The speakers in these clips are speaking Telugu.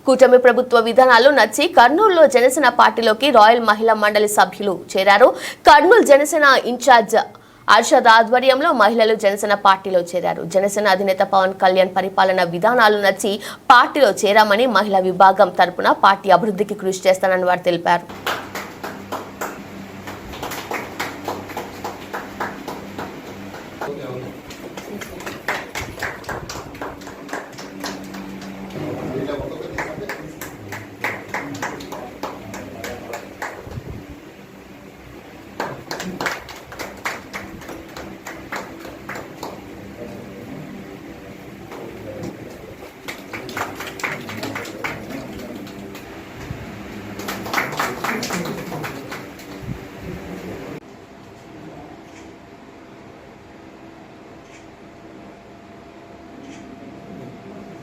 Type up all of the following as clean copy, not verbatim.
కూటమి ప్రభుత్వ విధానాలు నచ్చి కర్నూలులో జనసేన పార్టీలోకి రాయల్ మహిళా మండలి సభ్యులు చేరారు. కర్నూలు జనసేన ఇన్ఛార్జ్ అర్షద్ ఆధ్వర్యంలో మహిళలు జనసేన పార్టీలో చేరారు. జనసేన అధినేత పవన్ కళ్యాణ్ పరిపాలన విధానాలు నచ్చి పార్టీలో చేరామని మహిళా విభాగం తరపున పార్టీ అభివృద్ధికి కృషి చేస్తానని వారు తెలిపారు.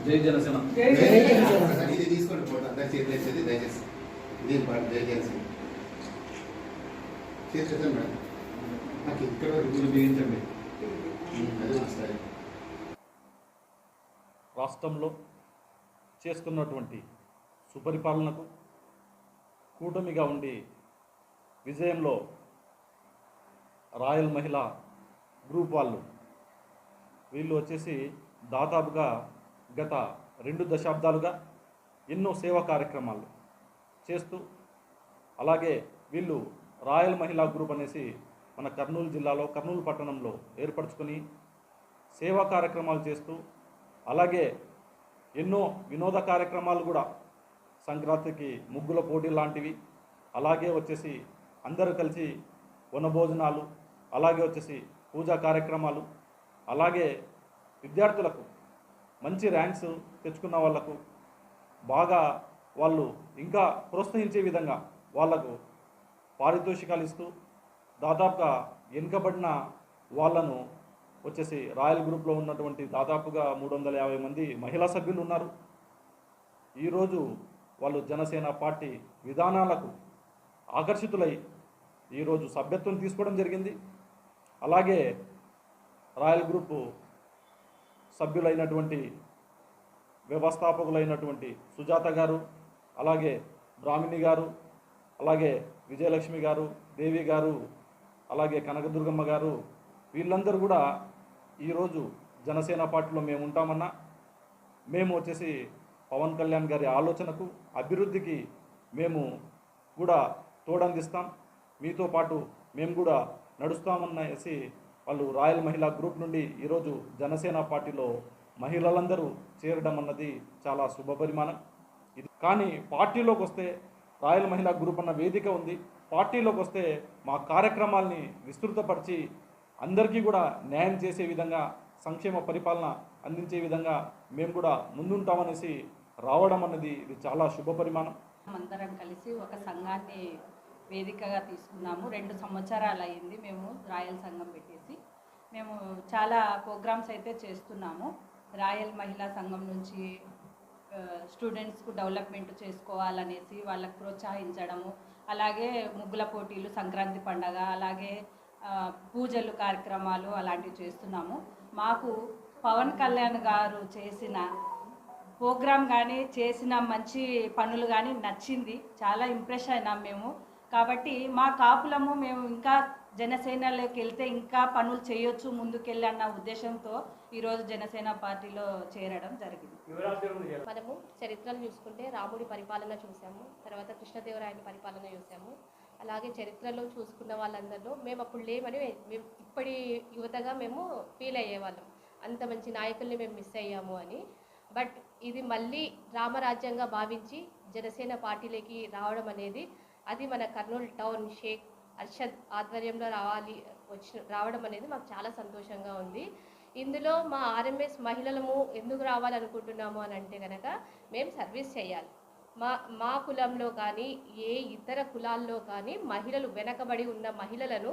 జై జనసేన. ఇది తీసుకోండి ఫోటో అందరికి చేతులు దయచేసి దీని పాటు జై జనసేన చేసేసాను మేడం. నాకు ఇక్కడ రుజువులు బిగించండి. అది వస్తాయి. రాష్ట్రంలో చేస్తున్నటువంటి సుపరిపాలనకు కూటమిగా ఉండి విజయంలో రాయల్ మహిళా గ్రూప్ వీళ్ళు వచ్చేసి దాదాపుగా గత 2 దశాబ్దాలుగా ఎన్నో సేవా కార్యక్రమాలు చేస్తూ, అలాగే వీళ్ళు రాయల్ మహిళా గ్రూప్ అనేసి మన కర్నూలు జిల్లాలో కర్నూలు పట్టణంలో ఏర్పరచుకొని సేవా కార్యక్రమాలు చేస్తూ, అలాగే ఎన్నో వినోద కార్యక్రమాలు కూడా, సంక్రాంతికి ముగ్గుల పోటీ లాంటివి, అలాగే వచ్చేసి అందరూ కలిసి వనభోజనాలు, అలాగే వచ్చేసి పూజా కార్యక్రమాలు, అలాగే విద్యార్థులకు మంచి ర్యాంక్స్ తెచ్చుకున్న వాళ్లకు బాగా వాళ్ళు ఇంకా ప్రోత్సహించే విధంగా వాళ్లకు పారితోషికాలు ఇస్తూ, దాదాపుగా వెనుకబడిన వాళ్ళను వచ్చేసి రాయల్ గ్రూప్లో ఉన్నటువంటి దాదాపుగా 350 మంది మహిళా సభ్యులు ఉన్నారు. ఈరోజు వాళ్ళు జనసేన పార్టీ విధానాలకు ఆకర్షితులై ఈరోజు సభ్యత్వం తీసుకోవడం జరిగింది. అలాగే రాయల్ గ్రూపు సభ్యులైనటువంటి వ్యవస్థాపకులైనటువంటి సుజాత గారు, అలాగే బ్రాహ్మిణి గారు, అలాగే విజయలక్ష్మి గారు, దేవి గారు, అలాగే కనకదుర్గమ్మ గారు, వీళ్ళందరూ కూడా ఈరోజు జనసేన పార్టీలో మేము ఉంటామన్నా, మేము వచ్చేసి పవన్ కళ్యాణ్ గారి ఆలోచనకు అభివృద్ధికి మేము కూడా తోడందిస్తాం, మీతో పాటు మేము కూడా నడుస్తామనేసి వాళ్ళు రాయల్ మహిళా గ్రూప్ నుండి ఈరోజు జనసేన పార్టీలో మహిళలందరూ చేరడం అన్నది చాలా శుభపరిమాణం. ఇది కానీ పార్టీలోకి వస్తే రాయల్ మహిళా గ్రూప్ అన్న వేదిక ఉంది. పార్టీలోకి వస్తే మా కార్యక్రమాల్ని విస్తృతపరిచి అందరికీ కూడా న్యాయం చేసే విధంగా, సంక్షేమ పరిపాలన అందించే విధంగా మేము కూడా ముందుంటామనేసి రావడం అన్నది ఇది చాలా శుభపరిమాణం. అందరం కలిసి ఒక సంఘాన్ని వేదికగా తీసుకున్నాము. 2 సంవత్సరాలు అయింది మేము రాయల్ సంఘం పెట్టేసి. మేము చాలా ప్రోగ్రామ్స్ అయితే చేస్తున్నాము. రాయల్ మహిళా సంఘం నుంచి స్టూడెంట్స్కు డెవలప్మెంట్ చేసుకోవాలనేసి వాళ్ళకు ప్రోత్సహించడము, అలాగే ముగ్గుల పోటీలు, సంక్రాంతి పండగ, అలాగే పూజలు కార్యక్రమాలు అలాంటివి చేస్తున్నాము. మాకు పవన్ కళ్యాణ్ గారు చేసిన ప్రోగ్రాం కానీ, చేసిన మంచి పనులు కానీ నచ్చింది. చాలా ఇంప్రెస్ అయినాం మేము. కాబట్టి మా కాపులము మేము ఇంకా జనసేనలోకి వెళ్తే ఇంకా పనులు చేయొచ్చు ముందుకెళ్ళి అన్న ఉద్దేశంతో ఈరోజు జనసేన పార్టీలో చేరడం జరిగింది. మనము చరిత్రను చూసుకుంటే రాముడి పరిపాలన చూసాము, తర్వాత కృష్ణదేవరాయని పరిపాలన చూసాము. అలాగే చరిత్రలో చూసుకున్న వాళ్ళందరిలో మేము అప్పుడు లేమని మేము ఇప్పటి యువతగా మేము ఫీల్ అయ్యేవాళ్ళం, అంత మంచి నాయకుల్ని మేము మిస్ అయ్యాము అని. బట్ ఇది మళ్ళీ రామరాజ్యంగా భావించి జనసేన పార్టీలోకి రావడం అనేది, అది మన కర్నూలు టౌన్ షేక్ అర్షద్ ఆధ్వర్యంలో రావడం అనేది మాకు చాలా సంతోషంగా ఉంది. ఇందులో మా ఆర్ఎంఎస్ మహిళలము ఎందుకు రావాలనుకుంటున్నాము అని అంటే కనుక, మేము సర్వీస్ చేయాలి. మా కులంలో కానీ ఏ ఇతర కులాల్లో కానీ మహిళలు వెనకబడి ఉన్న మహిళలను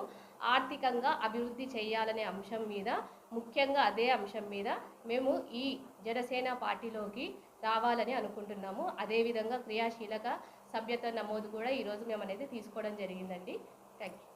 ఆర్థికంగా అభివృద్ధి చేయాలనే అంశం మీద, ముఖ్యంగా అదే అంశం మీద మేము ఈ జనసేన పార్టీలోకి రావాలని అనుకుంటున్నాము. అదేవిధంగా క్రియాశీలక సభ్యత్వ నమోదు కూడా ఈరోజు మేము అనేది తీసుకోవడం జరిగిందండి. Thank you.